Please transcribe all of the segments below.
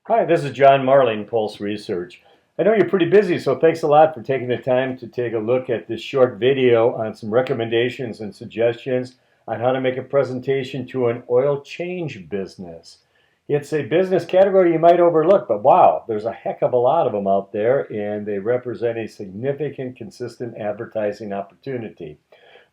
Hi, this is John Marling, Pulse Research. I know you're pretty busy, so thanks a lot for taking the time to take a look at this short video on some recommendations and suggestions on how to make a presentation to an oil change business. It's a business category you might overlook, but wow, there's a heck of a lot of them out there, and they represent a significant, consistent advertising opportunity.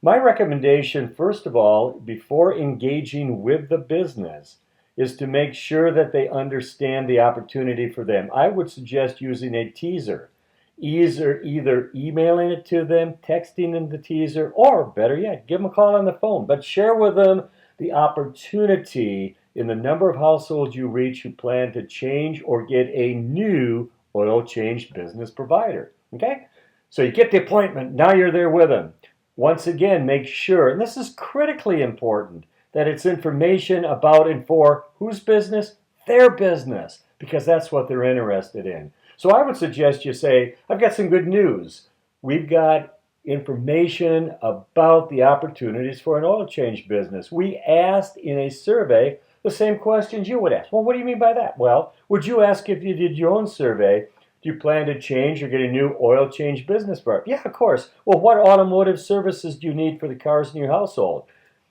My recommendation, first of all, before engaging with the business, is to make sure that they understand the opportunity for them. I would suggest using a teaser. Either emailing it to them, texting them the teaser, or better yet, give them a call on the phone. But share with them the opportunity in the number of households you reach who plan to change or get a new oil change business provider. Okay? So you get the appointment, now you're there with them. Once again, make sure, and this is critically important, that it's information about and for whose business? Their business, because that's what they're interested in. So I would suggest you say, I've got some good news. We've got information about the opportunities for an oil change business. We asked in a survey the same questions you would ask. Well, what do you mean by that? Well, would you ask if you did your own survey, do you plan to change or get a new oil change business partner? Yeah, of course. Well, what automotive services do you need for the cars in your household?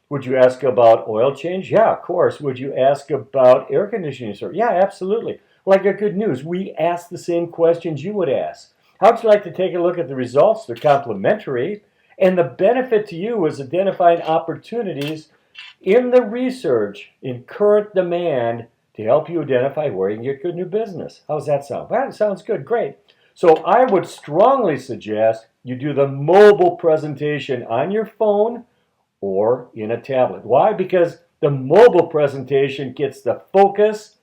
Would you ask about oil change? Yeah, of course. Would you ask about air conditioning service? Yeah, absolutely. Well, I got good news. We asked the same questions you would ask. How'd you like to take a look at the results? They're complimentary. And the benefit to you is identifying opportunities in the research in current demand to help you identify where you can get good new business. How's that sound? Well, it sounds good. Great. So I would strongly suggest you do the mobile presentation on your phone or in a tablet. Why? Because the mobile presentation gets the focus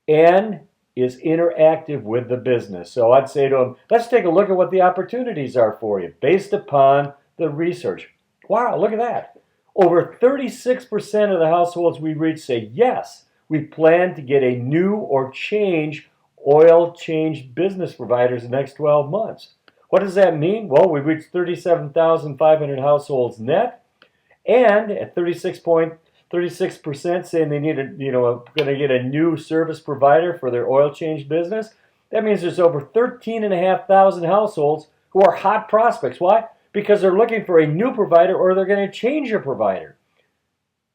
and is interactive with the business. So I'd say to them, let's take a look at what the opportunities are for you based upon the research. Wow, look at that. Over 36% of the households we reach say, yes, we plan to get a new or change oil change business providers in the next 12 months. What does that mean? Well, we reached 37,500 households net, and at 36% saying they need going to get a new service provider for their oil change business. That means there's over 13,500 households who are hot prospects. Why? Because they're looking for a new provider or they're going to change their provider.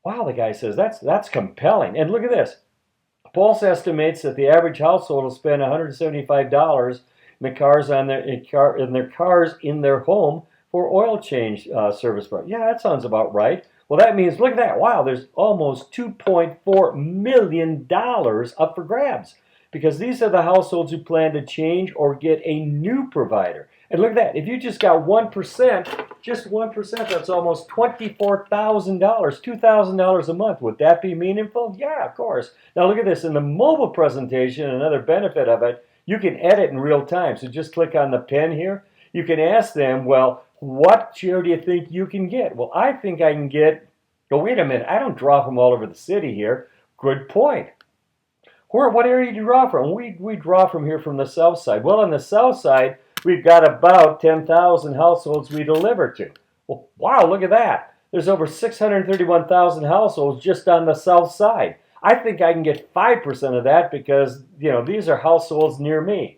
Wow, the guy says that's compelling. And look at this. Pulse estimates that the average household will spend $175 in their cars in their home for oil change service. Yeah, that sounds about right. Well, that means, look at that. Wow, there's almost $2.4 million up for grabs because these are the households who plan to change or get a new provider. And look at that. If you just got 1%, just 1%, that's almost $24,000, $2,000 a month. Would that be meaningful? Yeah, of course. Now look at this. In the mobile presentation, another benefit of it, you can edit in real time. So just click on the pen here. You can ask them, well, what share do you think you can get? Well, I think I can get, oh, wait a minute, I don't draw from all over the city here. Good point. What area do you draw from? We draw from here from the south side. Well, on the south side, we've got about 10,000 households we deliver to. Well, wow, look at that. There's over 631,000 households just on the south side. I think I can get 5% of that because, these are households near me.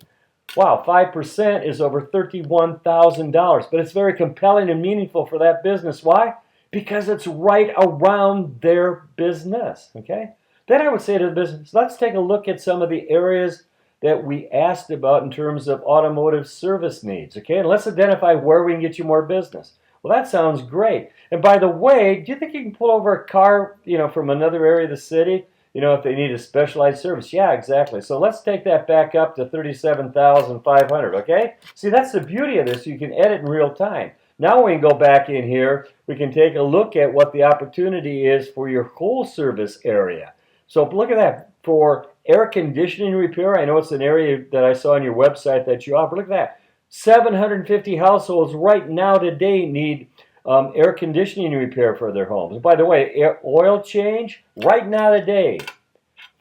Wow, 5% is over $31,000, but it's very compelling and meaningful for that business. Why? Because it's right around their business, okay? Then I would say to the business, let's take a look at some of the areas that we asked about in terms of automotive service needs, okay? And let's identify where we can get you more business. Well, that sounds great. And by the way, do you think you can pull over a car, from another area of the city? If they need a specialized service. Yeah, exactly. So let's take that back up to 37,500, okay? See, that's the beauty of this. You can edit in real time. Now we can go back in here. We can take a look at what the opportunity is for your whole service area. So look at that. For air conditioning repair, I know it's an area that I saw on your website that you offer. Look at that. 750 households right now today need air conditioning repair for their homes. By the way, oil change, right now today,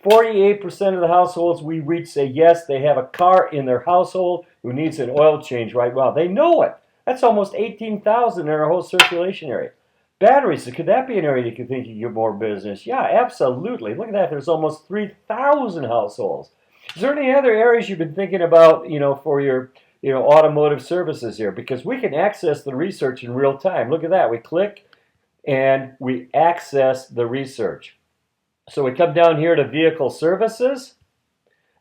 48% of the households we reach say yes, they have a car in their household who needs an oil change right now. They know it. That's almost 18,000 in our whole circulation area. Batteries, could that be an area you could think you get more business? Yeah, absolutely. Look at that. There's almost 3,000 households. Is there any other areas you've been thinking about, for your, automotive services here? Because we can access the research in real time. Look at that. We click and we access the research. So we come down here to vehicle services,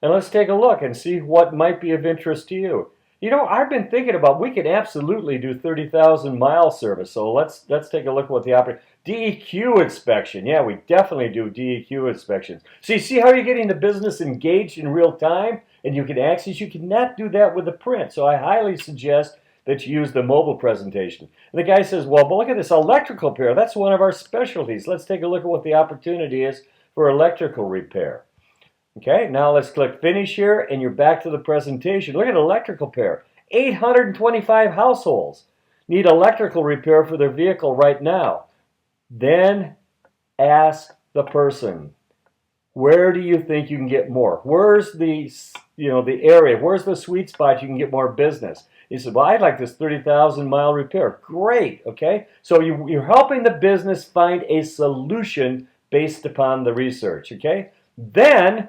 and let's take a look and see what might be of interest to you. I've been thinking about, we could absolutely do 30,000 mile service. So let's take a look at what the DEQ inspection. Yeah, we definitely do DEQ inspections. So you see how you're getting the business engaged in real time, and you can access. You cannot do that with the print. So I highly suggest that you use the mobile presentation. And the guy says, well, but look at this electrical repair. That's one of our specialties. Let's take a look at what the opportunity is for electrical repair. Okay, now let's click finish here, and you're back to the presentation. Look at electrical repair. 825 households need electrical repair for their vehicle right now. Then ask the person, where do you think you can get more? Where's the area? Where's the sweet spot you can get more business? He said, well, I'd like this 30,000 mile repair. Great, okay? So you're helping the business find a solution based upon the research, okay? Then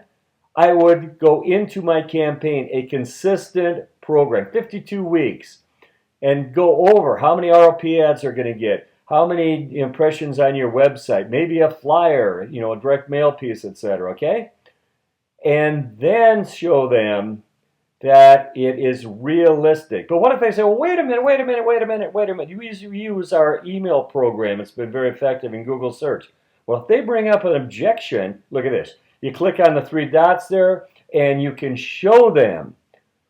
I would go into my campaign, a consistent program, 52 weeks, and go over how many RLP ads are going to get, how many impressions on your website, maybe a flyer, a direct mail piece, etc., okay? And then show them that it is realistic. But what if they say, well, wait a minute, you use our email program. It's been very effective in Google search. Well, if they bring up an objection, look at this. You click on the three dots there, and you can show them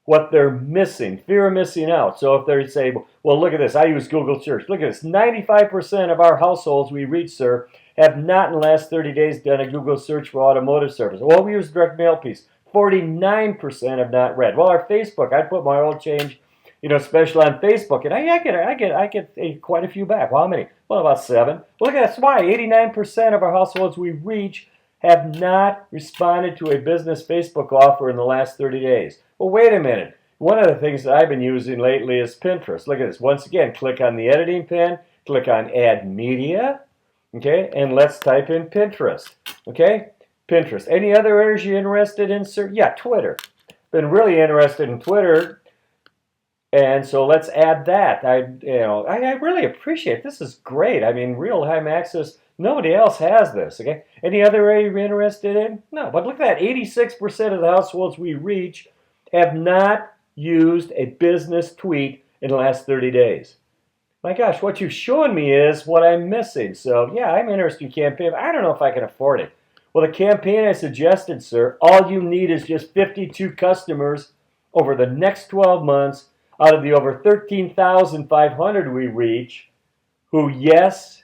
what they're missing, fear of missing out. So if they say, well, look at this, I use Google search. Look at this, 95% of our households we reach, sir, have not in the last 30 days done a Google search for automotive service. Well, we use direct mail piece. 49% have not read. Well, our Facebook, I put my oil change, special on Facebook, and I get quite a few back. Well, how many? Well, about 7. Well, look at that's why 89% of our households we reach have not responded to a business Facebook offer in the last 30 days. Well, wait a minute. One of the things that I've been using lately is Pinterest. Look at this. Once again, click on the editing pen, click on Add Media, okay, and let's type in Pinterest, okay? Pinterest. Any other areas you're interested in, sir? Yeah, Twitter. Been really interested in Twitter, and so let's add that. I really appreciate it. This is great. I mean, real-time access. Nobody else has this, okay? Any other area you're interested in? No, but look at that. 86% of the households we reach have not used a business tweet in the last 30 days. My gosh, what you've shown me is what I'm missing. So, yeah, I'm interested in campaign. I don't know if I can afford it. Well, the campaign I suggested, sir, all you need is just 52 customers over the next 12 months out of the over 13,500 we reach who, yes,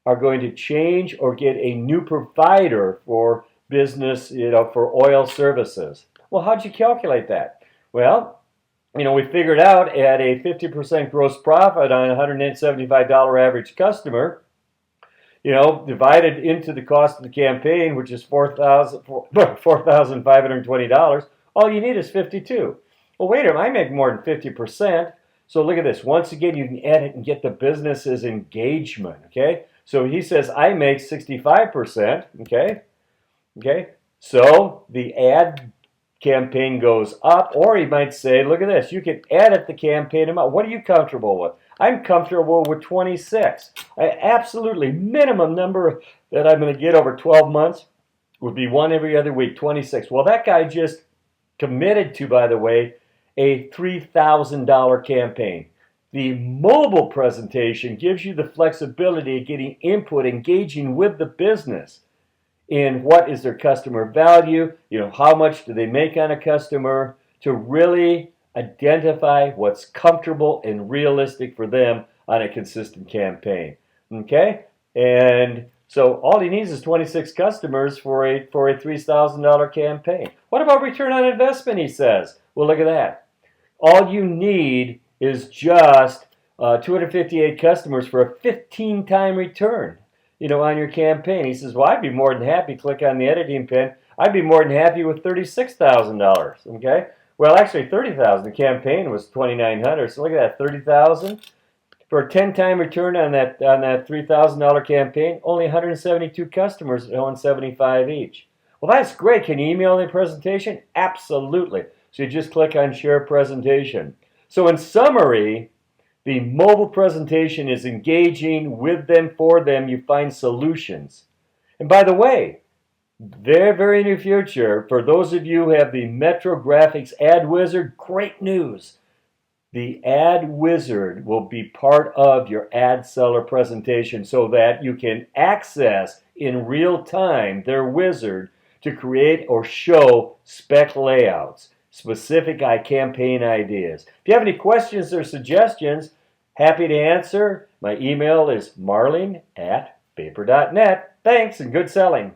are going to change or get a new provider for business, for oil services. Well, how'd you calculate that? Well, we figured out at a 50% gross profit on a $175 average customer, divided into the cost of the campaign, which is $4,520, all you need is 52. Well, wait a minute, I make more than 50%. So look at this. Once again, you can add it and get the business's engagement, okay? So he says, I make 65%, okay? Okay, so the ad campaign goes up, or he might say, look at this, you can edit the campaign amount. What are you comfortable with? I'm comfortable with 26. Absolutely, minimum number that I'm going to get over 12 months would be one every other week, 26. Well, that guy just committed to, by the way, a $3,000 campaign. The mobile presentation gives you the flexibility of getting input, engaging with the business in what is their customer value, how much do they make on a customer, to really identify what's comfortable and realistic for them on a consistent campaign. Okay? And so all he needs is 26 customers for a $3,000 campaign. What about return on investment, he says? Well, look at that. All you need is just 258 customers for a 15-time return, on your campaign. He says, well, I'd be more than happy, click on the editing pen, I'd be more than happy with $36,000, okay? Well, actually, $30,000. The campaign was $2,900, so look at that, $30,000. For a 10-time return on that $3,000 campaign, only 172 customers at $175 each. Well, that's great. Can you email the presentation? Absolutely. So you just click on Share Presentation. So in summary, the mobile presentation is engaging with them, for them. You find solutions. And by the way, very, very near future, for those of you who have the Metro Graphics Ad Wizard, great news. The Ad Wizard will be part of your ad seller presentation so that you can access in real time their wizard to create or show spec layouts, specific campaign ideas. If you have any questions or suggestions, happy to answer. My email is marling@vapor.net. Thanks and good selling.